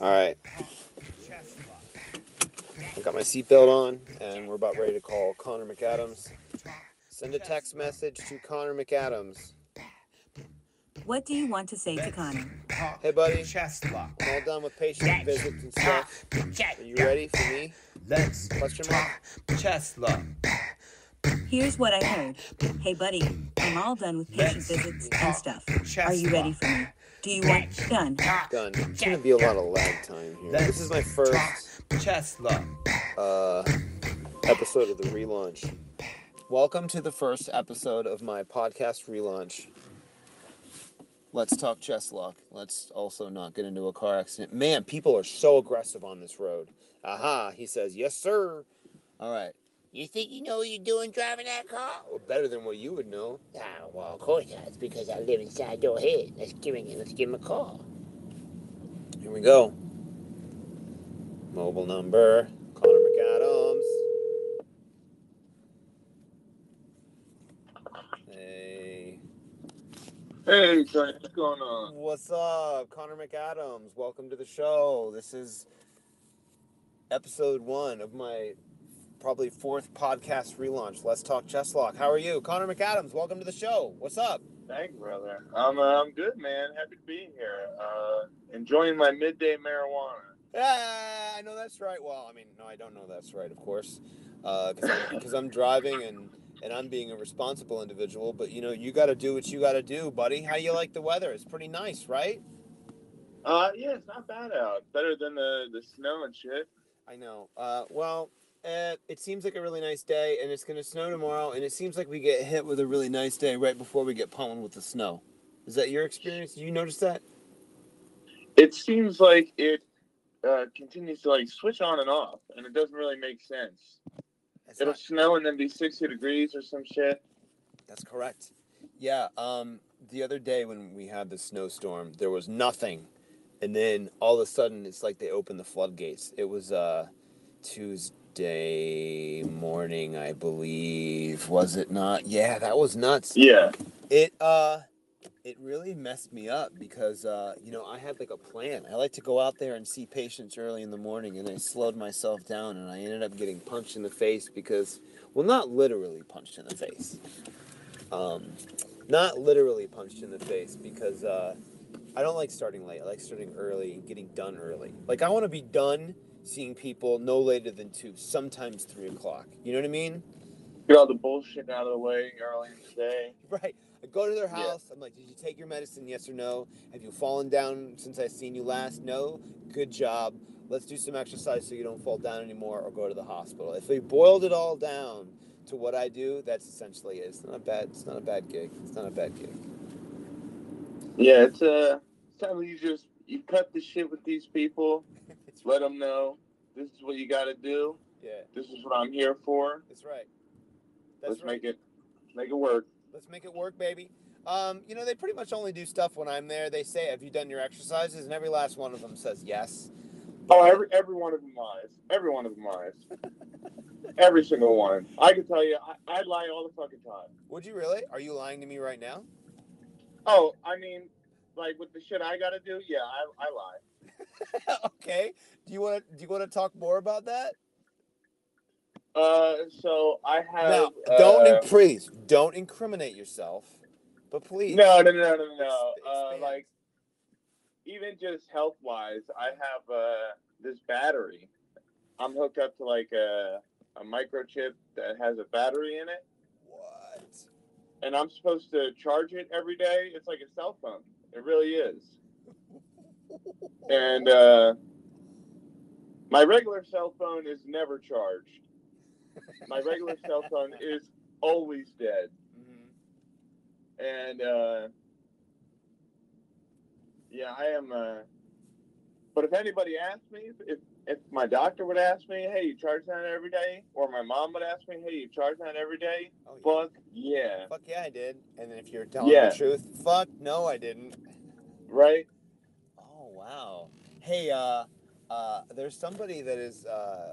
All right. I got my seatbelt on, and we're about ready to call Connor McAdams. Send a text message to Connor McAdams. What do you want to say to Connor? Hey, buddy. I'm all done with patient visits and stuff. Are you ready for me? Let's Question mark? Cheslock. Here's what I heard. Hey, buddy, I'm all done with patient visits and stuff. Are you ready for me? Do you want done? Done. It's going to be a lot of lag time here. This is my first Cheslock. episode of the relaunch. Welcome to the first episode of my podcast relaunch. Let's talk Cheslock. Let's also not get into a car accident. Man, people are so aggressive on this road. Aha, he says, yes, sir. All right. You think you know what you're doing driving that car? Well, better than what you would know. Well, of course not. It's because I live inside your head. Let's give him a call. Here we go. Mobile number, Connor McAdams. Hey, Johnny, what's going on? What's up? Connor McAdams. Welcome to the show. This is episode 1 of my probably 4th podcast relaunch. Let's talk Cheslock. How are you? Connor McAdams, welcome to the show. What's up? Thank you, brother. I'm good, man. Happy to be here. Enjoying my midday marijuana. I know that's right. Well, I mean, no, I don't know that's right, of course, because I'm driving and I'm being a responsible individual. But, you know, you got to do what you got to do, buddy. How do you like the weather? It's pretty nice, right? Yeah, it's not bad out. Better than the snow and shit. I know. It seems like a really nice day, and it's going to snow tomorrow, and it seems like we get hit with a really nice day right before we get pummeled with the snow. Is that your experience? Do you notice that? It seems like it continues to, like, switch on and off, and it doesn't really make sense. It'll snow and then be 60 degrees or some shit. That's correct. Yeah, the other day when we had the snowstorm, there was nothing, and then all of a sudden, it's like they opened the floodgates. It was Tuesday morning, I believe. Was it not? Yeah, that was nuts. Yeah. It really messed me up because, you know, I had like a plan. I like to go out there and see patients early in the morning, and I slowed myself down, and I ended up getting punched in the face because, well, not literally punched in the face. Not literally punched in the face because I don't like starting late. I like starting early and getting done early. Like, I want to be done seeing people no later than 2, sometimes 3 o'clock. You know what I mean? Get all the bullshit out of the way early in the day. Right. I go to their house. Yeah. I'm like, did you take your medicine? Yes or no? Have you fallen down since I've seen you last? No? Good job. Let's do some exercise so you don't fall down anymore or go to the hospital. If we boiled it all down to what I do, that's essentially it. It's not a bad gig. It's not a bad gig. Yeah, it's time you cut the shit with these people. Let them know this is what you got to do. Yeah. This is what I'm here for. That's right. Let's make it work. Let's make it work, baby. You know, they pretty much only do stuff when I'm there. They say, have you done your exercises? And every last one of them says yes. Oh, every one of them lies. Every one of them lies. Every single one. I can tell you, I lie all the fucking time. Would you really? Are you lying to me right now? Oh, I mean, like with the shit I got to do, yeah, I lie. Okay. Do you want to talk more about that? So I have. Now, please don't incriminate yourself, but please. No. Like, even just health wise, I have this battery. I'm hooked up to like a microchip that has a battery in it. What? And I'm supposed to charge it every day. It's like a cell phone. It really is. And my regular cell phone is never charged. My regular cell phone is always dead. Mm-hmm. And, yeah, I am, but if anybody asked me, if my doctor would ask me, hey, you charge that every day? Or my mom would ask me, hey, you charge that every day? Oh, yeah. Fuck yeah. Fuck yeah, I did. And then if you're telling the truth, fuck no, I didn't. Right? Oh, wow. Hey, there's somebody that is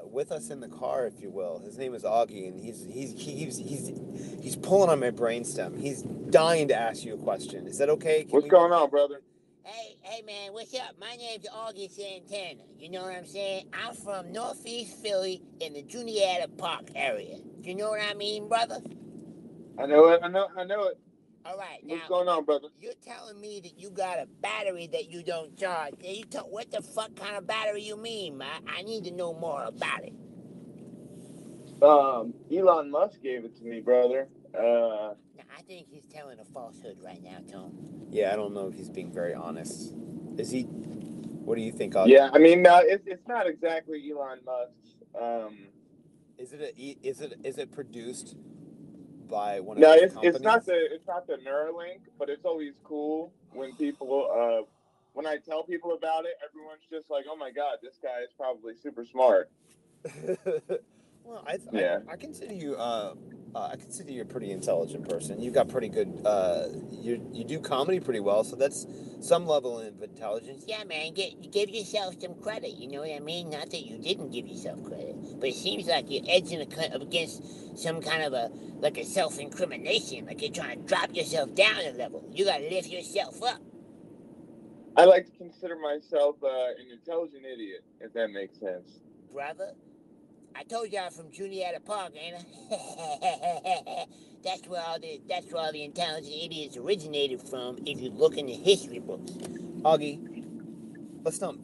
with us in the car, if you will. His name is Auggie, and he's pulling on my brainstem. He's dying to ask you a question. Is that okay? What's going on, brother? Hey, man, what's up? My name's Auggie Santana. You know what I'm saying? I'm from Northeast Philly in the Juniata Park area. You know what I mean, brother? I know it. All right, What's now, going on, brother? you're telling me that you got a battery that you don't charge. What the fuck kind of battery you mean, man? I need to know more about it. Elon Musk gave it to me, brother. Now, I think he's telling a falsehood right now, Tom. Yeah, I don't know if he's being very honest. Is he? What do you think, Auggie? Yeah, I mean, no, it's not exactly Elon Musk's. Is it produced by one of No, his it's not companies? the Neuralink, but it's always cool when people when I tell people about it, everyone's just like, "Oh my god, this guy is probably super smart." Well, Yeah. I consider you I consider you a pretty intelligent person. You've got pretty good you do comedy pretty well, so that's some level of intelligence. Yeah, man, give yourself some credit. You know what I mean? Not that you didn't give yourself credit, but it seems like you're edging up against some kind of a self-incrimination, like you're trying to drop yourself down a level. You gotta lift yourself up, I like to consider myself an intelligent idiot, if that makes sense. brother. I told you I'm from Juniata Park, ain't I? That's where all the intelligent idiots originated from. If you look in the history books. Augie,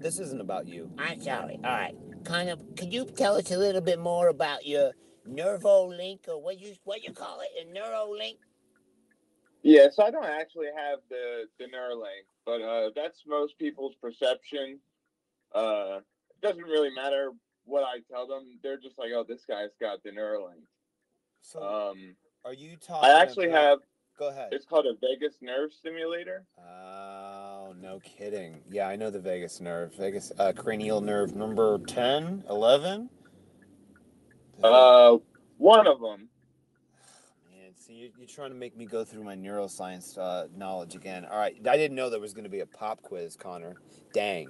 this isn't about you. I'm sorry. All right. Could you tell us a little bit more about your Nervolink or what you call it, a Neurolink? Yeah, so I don't actually have the Neuralink, but that's most people's perception. It doesn't really matter what I tell them; they're just like, "Oh, this guy's got the Neuralink." So are you talking I actually about... have. Go ahead. It's called a vagus nerve stimulator. Oh, no kidding. Yeah, I know the vagus nerve. Vagus cranial nerve number 10, 11? One of them. Man, see, you're trying to make me go through my neuroscience knowledge again. All right, I didn't know there was going to be a pop quiz, Connor. Dang.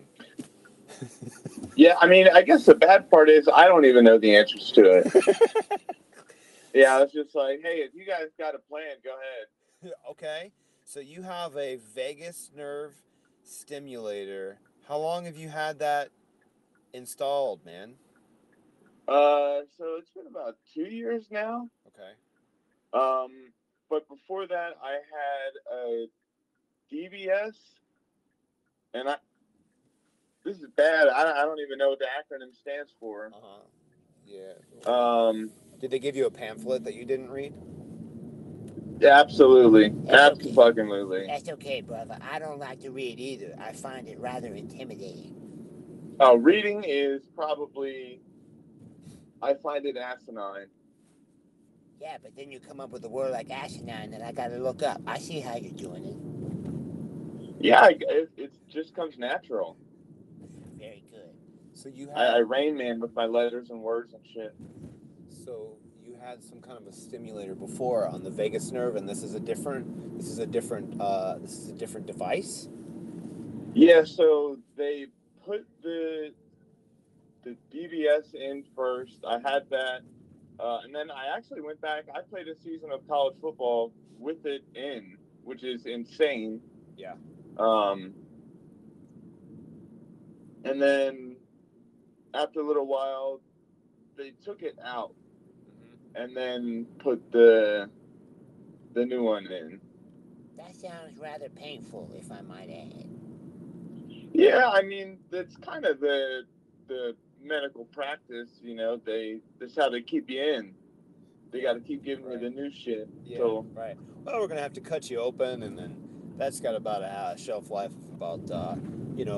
Yeah, I mean, I guess the bad part is I don't even know the answers to it. Yeah, I was just like, hey, if you guys got a plan, go ahead. Okay, so you have a vagus nerve stimulator. How long have you had that installed, man? So it's been about 2 years now. Okay. But before that, I had a DBS, and this is bad. I don't even know what the acronym stands for. Yeah. Did they give you a pamphlet that you didn't read? Yeah, absolutely. That's okay. Absolutely. That's okay, brother. I don't like to read either. I find it rather intimidating. Reading is probably, I find it asinine. Yeah, but then you come up with a word like asinine that I gotta look up. I see how you're doing it. Yeah, it just comes natural. Very good. So you had... I Rain Man with my letters and words and shit. So you had some kind of a stimulator before on the vagus nerve, and this is a different device? Yeah, so they put the DBS in first. I had that. And then I actually went back. I played a season of college football with it in, which is insane. Yeah. And then after a little while, they took it out and then put the new one in. That sounds rather painful, if I might add. Yeah, I mean, that's kind of the medical practice, you know. That's how they keep you in. They got to keep giving you the new shit. Yeah, so, right. Well, we're gonna have to cut you open, and then that's got about a shelf life of about a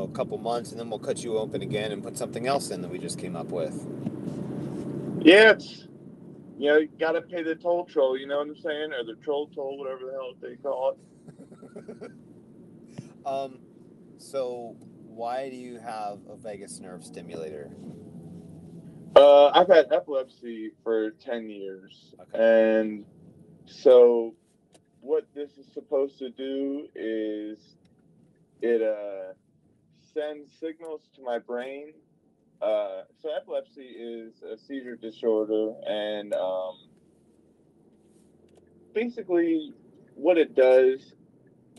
couple months, and then we'll cut you open again and put something else in that we just came up with. Yeah, it's, you got to pay the toll, you know what I'm saying? Or the toll, whatever the hell they call it. So why do you have a vagus nerve stimulator? I've had epilepsy for 10 years. Okay. And so what this is supposed to do is it sends signals to my brain. So epilepsy is a seizure disorder, and basically what it does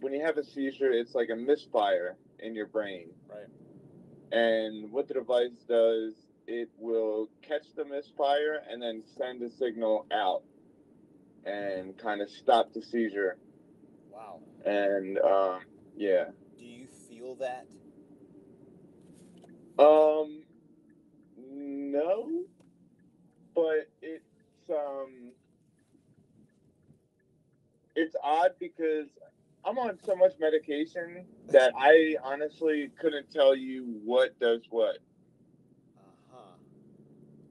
when you have a seizure, it's like a misfire. in your brain. Right. And what the device does, it will catch the misfire and then send a signal out and kind of stop the seizure. Wow. And yeah. Do you feel that? No, but it's odd because I'm on so much medication that I honestly couldn't tell you what does what. Uh-huh.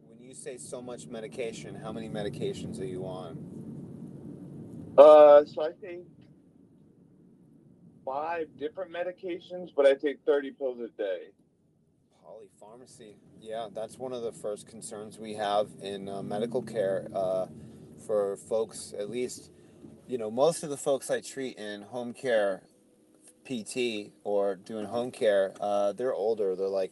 When you say so much medication, how many medications are you on? So I think 5 different medications, but I take 30 pills a day. Polypharmacy. Yeah, that's one of the first concerns we have in medical care for folks, at least, most of the folks I treat in home care PT or doing home care, they're older. They're like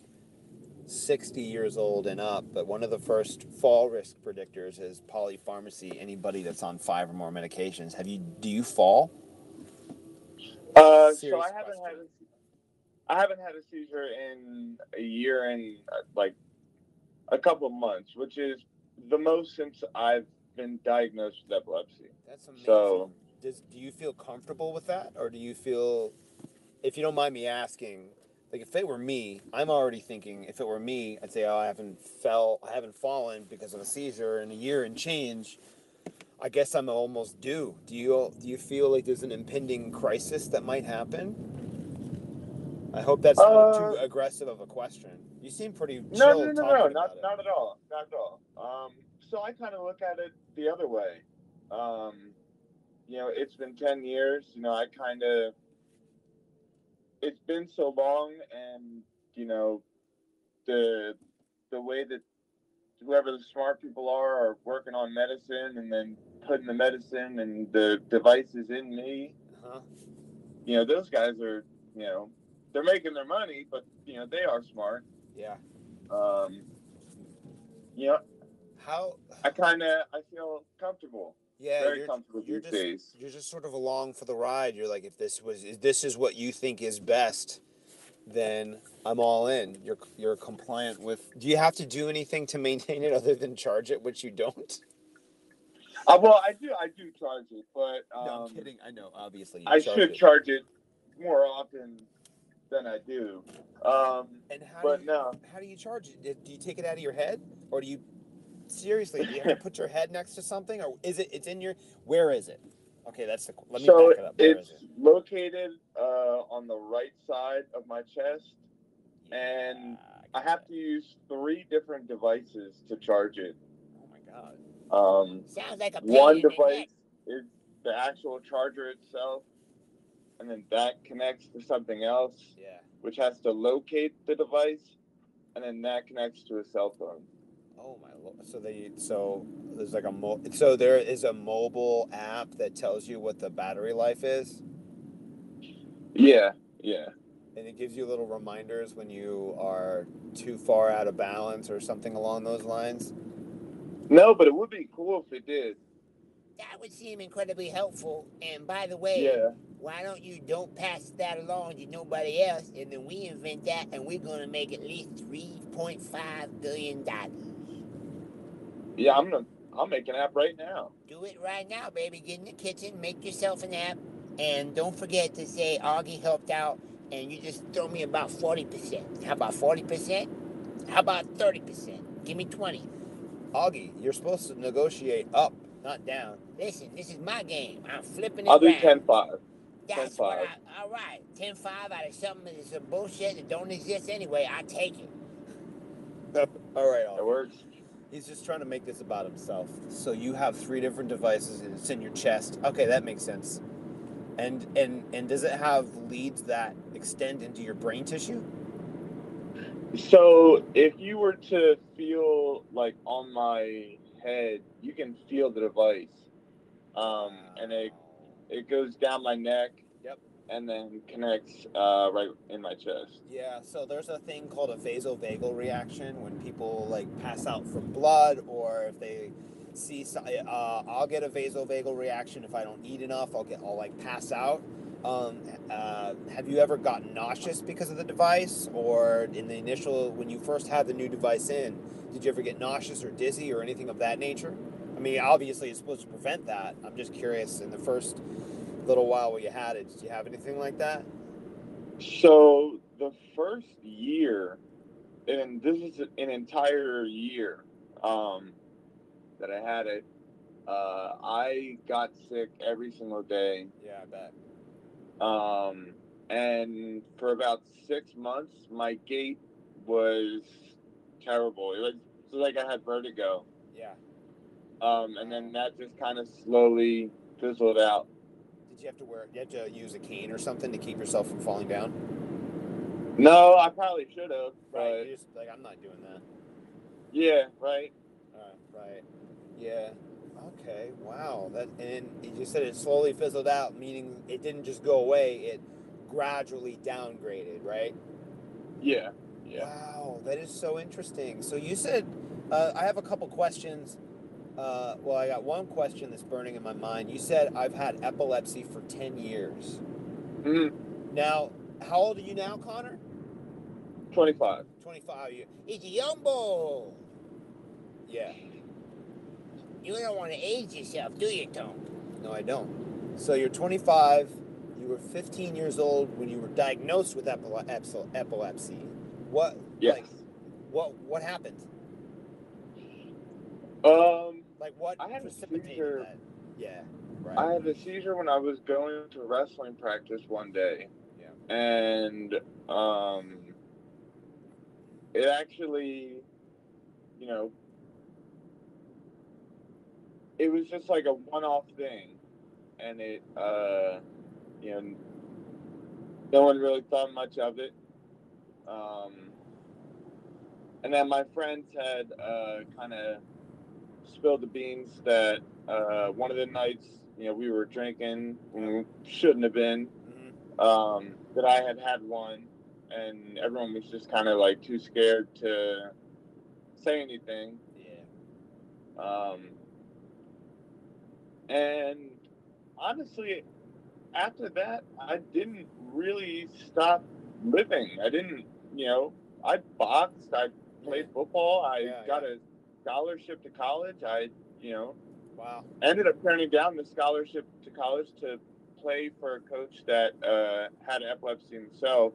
60 years old and up. But one of the first fall risk predictors is polypharmacy. Anybody that's on 5 or more medications. Do you fall? So I haven't had a seizure in a year and like a couple of months, which is the most since I've been diagnosed with epilepsy. That's amazing. So, do you feel comfortable with that, or do you feel, if you don't mind me asking, like if it were me, I'm already thinking if it were me, I'd say, oh, I haven't fallen because of a seizure in a year and change. I guess I'm almost due. Do you feel like there's an impending crisis that might happen? I hope that's not too aggressive of a question. You seem pretty chill talking about it. Not at all. So I kind of look at it the other way. It's been 10 years. It's been so long, and the way that whoever the smart people are working on medicine and then putting the medicine and the devices in me. Uh-huh. Those guys are, they're making their money, but they are smart. Yeah. How I feel comfortable. Yeah, very comfortable these days. You're just sort of along for the ride. You're like, if this is what you think is best, then I'm all in. You're compliant with. Do you have to do anything to maintain it other than charge it, which you don't? Well, I do charge it, but no, I'm kidding. I know, obviously. I should charge it more often than I do. And how do you charge it? Do you take it out of your head, or do you? Seriously, do you have to put your head next to something, or is it's in your? Where is it? Okay, let me back it up. Where is it? It's located on the right side of my chest, and I have to use 3 different devices to charge it. Oh my god. Sounds like a pain one in the device neck. is the actual charger itself, and then that connects to something else, which has to locate the device, and then that connects to a cell phone. Oh my lord! So there's like so there is a mobile app that tells you what the battery life is. Yeah. And it gives you little reminders when you are too far out of balance or something along those lines. No, but it would be cool if it did. That would seem incredibly helpful. And by the way, why don't pass that along to nobody else, and then we invent that, and we're going to make at least $3.5 billion. Yeah, I'll make an app right now. Do it right now, baby. Get in the kitchen, make yourself an app, and don't forget to say Auggie helped out, and you just throw me about 40%. How about 40%? How about 30%? Give me 20. Augie, you're supposed to negotiate up, not down. Listen, this is my game. I'm flipping it I'll do around. 10-5. That's 10-5. what all right. 10-5 out of something that's some bullshit that don't exist anyway. I take it. All right, Augie. It works. He's just trying to make this about himself. So you have 3 different devices, and it's in your chest. Okay, that makes sense. And does it have leads that extend into your brain tissue? So if you were to feel like on my head, you can feel the device, and it goes down my neck. Yep. And then connects right in my chest. Yeah, so there's a thing called a vasovagal reaction when people like pass out from blood, or if they see. I'll get a vasovagal reaction if I don't eat enough. I'll like pass out, Have you ever gotten nauseous because of the device, or in the initial, when you first had the new device in, did you ever get nauseous or dizzy or anything of that nature? I mean, obviously it's supposed to prevent that. I'm just curious, in the first little while you had it, did you have anything like that? So the first year, and this is an entire year that I had it, I got sick every single day. Yeah, I bet. And for about 6 months, my gait was terrible. It was like I had vertigo. Yeah. And then that just kind of slowly fizzled out. Did you have to use a cane or something to keep yourself from falling down? No, I probably should have. Right. You're just like, I'm not doing that. Yeah, right. Right. Yeah. Okay. Wow. And you just said it slowly fizzled out, meaning it didn't just go away; it gradually downgraded, right? Yeah. Wow, that is so interesting. So you said, I have a couple questions. Well, I got one question that's burning in my mind. You said I've had epilepsy for 10 years. Mm-hmm. Now, how old are you now, Connor? 25. 25. He's a young boy. Yeah. You don't want to age yourself, do you, Tom? No, I don't. So you're 25. You were 15 years old when you were diagnosed with epilepsy. What? Yes. Like, what happened? Like what I had a precipitated seizure. that? Yeah. Right. I had a seizure when I was going to wrestling practice one day. Yeah. And it actually, it was just like a one-off thing, and it, no one really thought much of it. And then my friends had kind of spilled the beans that one of the nights, we were drinking when we shouldn't have been, that I had one, and everyone was just kind of like too scared to say anything. Yeah. And honestly, after that, I didn't really stop living. I didn't, I boxed, I played football, I got a scholarship to college. Wow. Ended up turning down the scholarship to college to play for a coach that had epilepsy himself.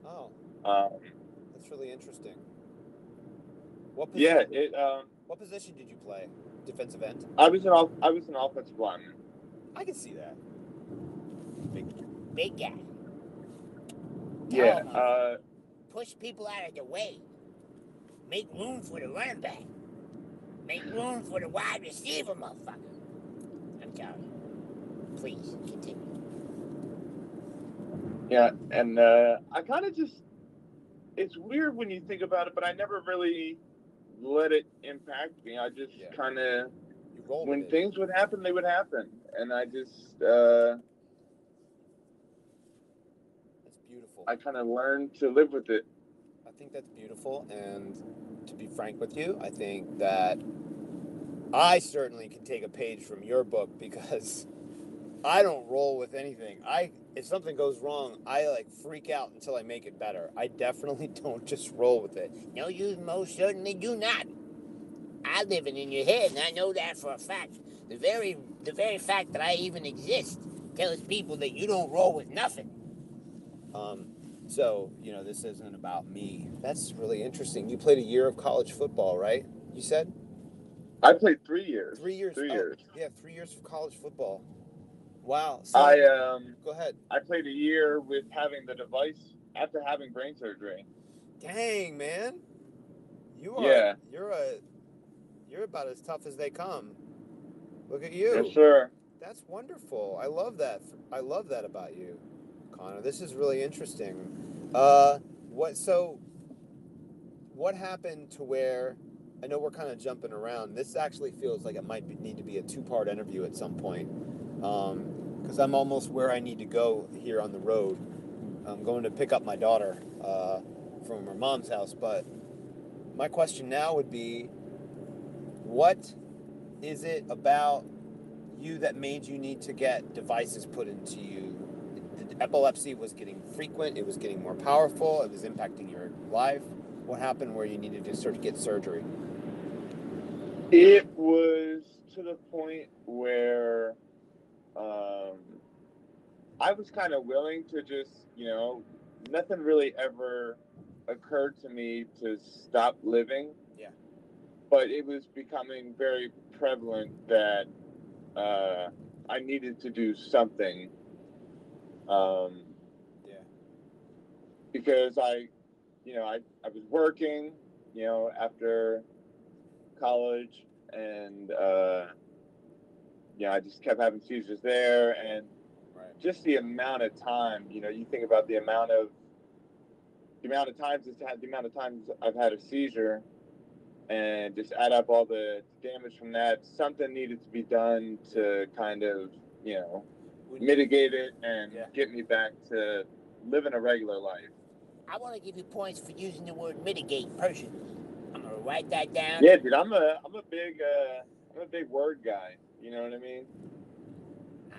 Oh. That's really interesting. What position did you play? Defensive end? I was an offensive lineman. I can see that. Big guy. Yeah. Push people out of the way. Make room for the running back. Make room for the wide receiver, motherfucker. I'm telling you. Please, continue. Yeah, and I kind of just... It's weird when you think about it, but I never really let it impact me. I just kind of... When things would happen, they would happen. And I just... That's beautiful. I kind of learned to live with it. I think that's beautiful, and to be frank with you, I think that I certainly can take a page from your book, because I don't roll with anything. If something goes wrong, I freak out until I make it better. I definitely don't just roll with it. No, you most certainly do not. I live it in your head, and I know that for a fact. The very fact that I even exist tells people that you don't roll with nothing. So, this isn't about me. That's really interesting. You played a year of college football, right? You said? I played 3 years. 3 years? 3 years. Yeah, 3 years of college football. Wow. So, go ahead. I played a year with having the device after having brain surgery. Dang, man. Yeah. You're about as tough as they come. Look at you. Yes, sir. That's wonderful. I love that. I love that about you, Connor. This is really interesting. What happened to where, I know we're kind of jumping around. This actually feels like it might need to be a 2-part interview at some point. Because I'm almost where I need to go here on the road. I'm going to pick up my daughter from her mom's house. But my question now would be, what is it about you that made you need to get devices put into you epilepsy was getting frequent, it was getting more powerful, it was impacting your life. What happened where you needed to sort of get surgery? It was to the point where I was kind of willing to just, nothing really ever occurred to me to stop living. Yeah. But it was becoming very prevalent that I needed to do something. Because I was working, after college, and I just kept having seizures there, and just the amount of time, you think about the amount of times I've had a seizure, and just add up all the damage from that. Something needed to be done to kind of, mitigate it and get me back to living a regular life. I want to give you points for using the word mitigate personally. I'm gonna write that down. Yeah, dude, I'm a big word guy. You know what I mean?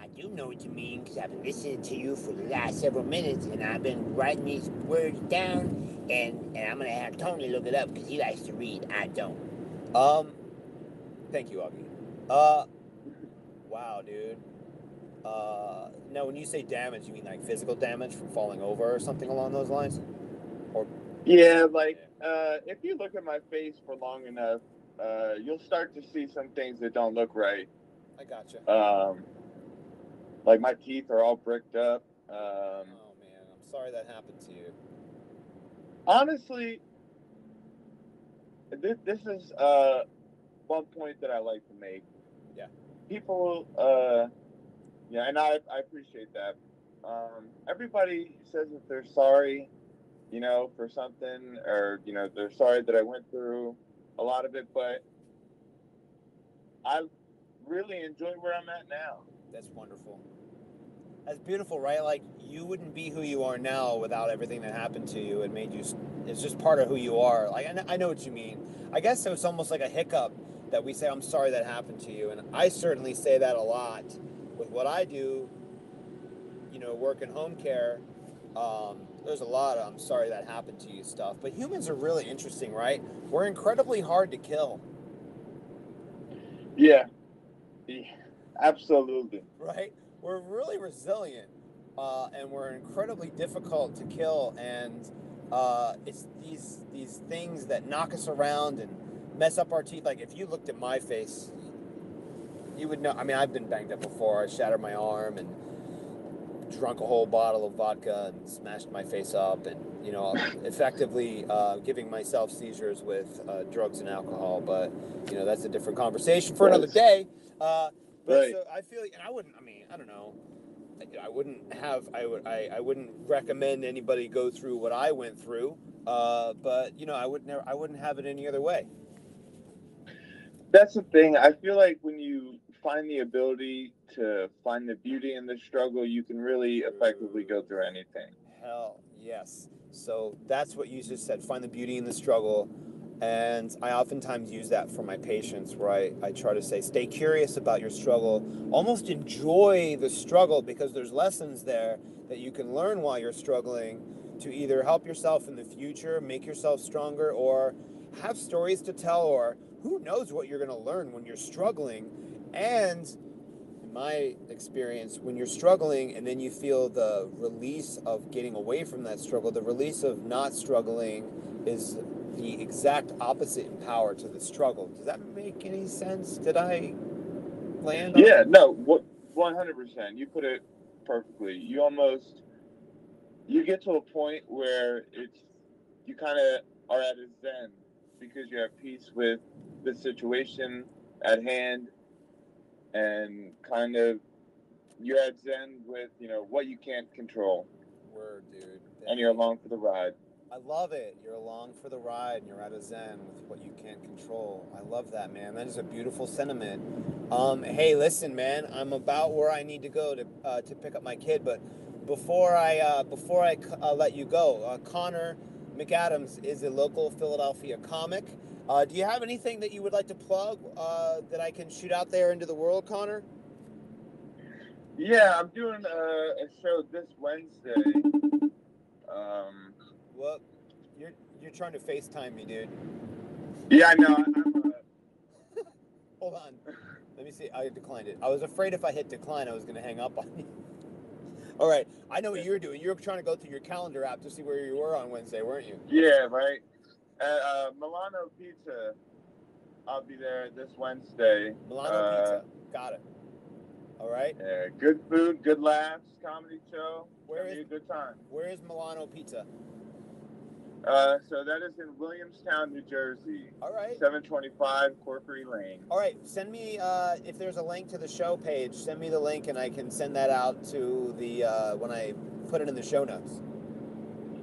I do know what you mean, because I've been listening to you for the last several minutes, and I've been writing these words down, and I'm gonna have Tony look it up because he likes to read. I don't. Thank you, Auggie. Wow, dude. Now, when you say damage, you mean like physical damage from falling over or something along those lines? Or yeah, if you look at my face for long enough, you'll start to see some things that don't look right. I gotcha. Like my teeth are all bricked up. Oh man, I'm sorry that happened to you. Honestly, this is one point that I like to make. Yeah. People, and I appreciate that. Everybody says that they're sorry, for something, or they're sorry that I went through a lot of it, but I really enjoy where I'm at now. That's wonderful. That's beautiful, right? Like, you wouldn't be who you are now without everything that happened to you. It made you, it's just part of who you are. Like, I know what you mean. I guess it's almost like a hiccup that we say, I'm sorry that happened to you. And I certainly say that a lot with what I do, work in home care. There's a lot of I'm sorry that happened to you stuff. But humans are really interesting, right? We're incredibly hard to kill. Yeah, absolutely. Right? We're really resilient, and we're incredibly difficult to kill, and it's these things that knock us around and mess up our teeth. Like, if you looked at my face, you would know. I mean, I've been banged up before. I shattered my arm and drunk a whole bottle of vodka and smashed my face up, and effectively giving myself seizures with drugs and alcohol. But that's a different conversation for another day. But right. So I feel, and I wouldn't. I mean, I don't know. I wouldn't recommend anybody go through what I went through. But I wouldn't have it any other way. That's the thing. I feel like when you find the ability to find the beauty in the struggle, you can really effectively go through anything. Hell yes. So that's what you just said. Find the beauty in the struggle. And I oftentimes use that for my patients, where I try to say, stay curious about your struggle. Almost enjoy the struggle, because there's lessons there that you can learn while you're struggling to either help yourself in the future, make yourself stronger, or have stories to tell, or who knows what you're going to learn when you're struggling. And in my experience, when you're struggling and then you feel the release of getting away from that struggle, the release of not struggling is the exact opposite in power to the struggle. Does that make any sense? Did I land on Yeah, no, 100%. You put it perfectly. You get to a point where you kind of are at a zen, because you have peace with the situation at hand, and kind of you're at zen with, what you can't control. Word, dude. And you're along for the ride. I love it. You're along for the ride, and you're at a zen with what you can't control. I love that, man. That is a beautiful sentiment. Hey, listen, man. I'm about where I need to go to pick up my kid, but before I let you go, Connor McAdams is a local Philadelphia comic. Do you have anything that you would like to plug that I can shoot out there into the world, Connor? Yeah, I'm doing a show this Wednesday. Well, you're trying to FaceTime me, dude. Yeah, I know. Hold on. Let me see. I declined it. I was afraid if I hit decline, I was going to hang up on you. All right. I know what you were doing. You were trying to go through your calendar app to see where you were on Wednesday, weren't you? Yeah, right. At Milano Pizza, I'll be there this Wednesday. Milano Pizza. Got it. All right. Yeah, good food, good laughs, comedy show. Where It'll be a good time. Where is Milano Pizza? So that is in Williamstown, New Jersey. All right. 725 Corkery Lane. All right. Send me, if there's a link to the show page, send me the link and I can send that out to the, when I put it in the show notes.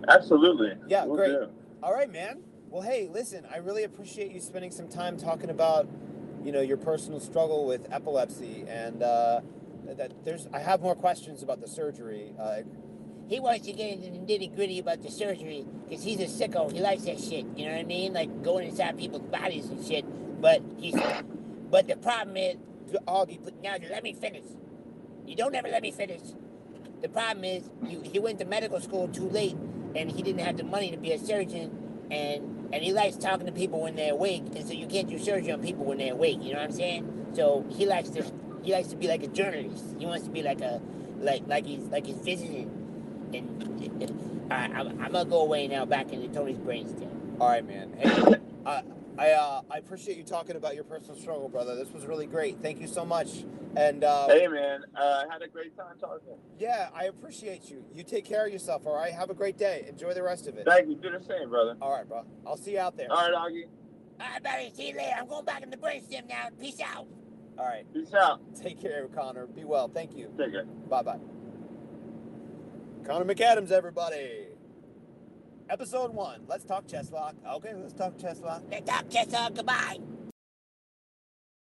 Absolutely. Yeah, We'll great. do. All right, man. Well, hey, listen, I really appreciate you spending some time talking about, your personal struggle with epilepsy, and I have more questions about the surgery. He wants to get into the nitty-gritty about the surgery because he's a sicko. He likes that shit. You know what I mean? Like going inside people's bodies and shit. But the problem is, Auggie, now let me finish. You don't ever let me finish. The problem is, he went to medical school too late, and he didn't have the money to be a surgeon, and he likes talking to people when they're awake, and so you can't do surgery on people when they're awake. You know what I'm saying? So he likes to be like a journalist. He wants to be like he's visiting. And I'm gonna go away now, back into Tony's brainstem. All right, man. Hey, I appreciate you talking about your personal struggle, brother. This was really great. Thank you so much. And hey, man, I had a great time talking. Yeah, I appreciate you. You take care of yourself. All right. Have a great day. Enjoy the rest of it. Thank you. Do the same, brother. All right, bro. I'll see you out there. All right, Auggie. All right, buddy. See you later. I'm going back in the brainstem now. Peace out. All right. Peace out. Take care, Connor. Be well. Thank you. Take care. Bye-bye. Connor McAdams, everybody. Episode 1. Let's talk Cheslock. Okay, let's talk Cheslock. Let's talk Cheslock. Goodbye.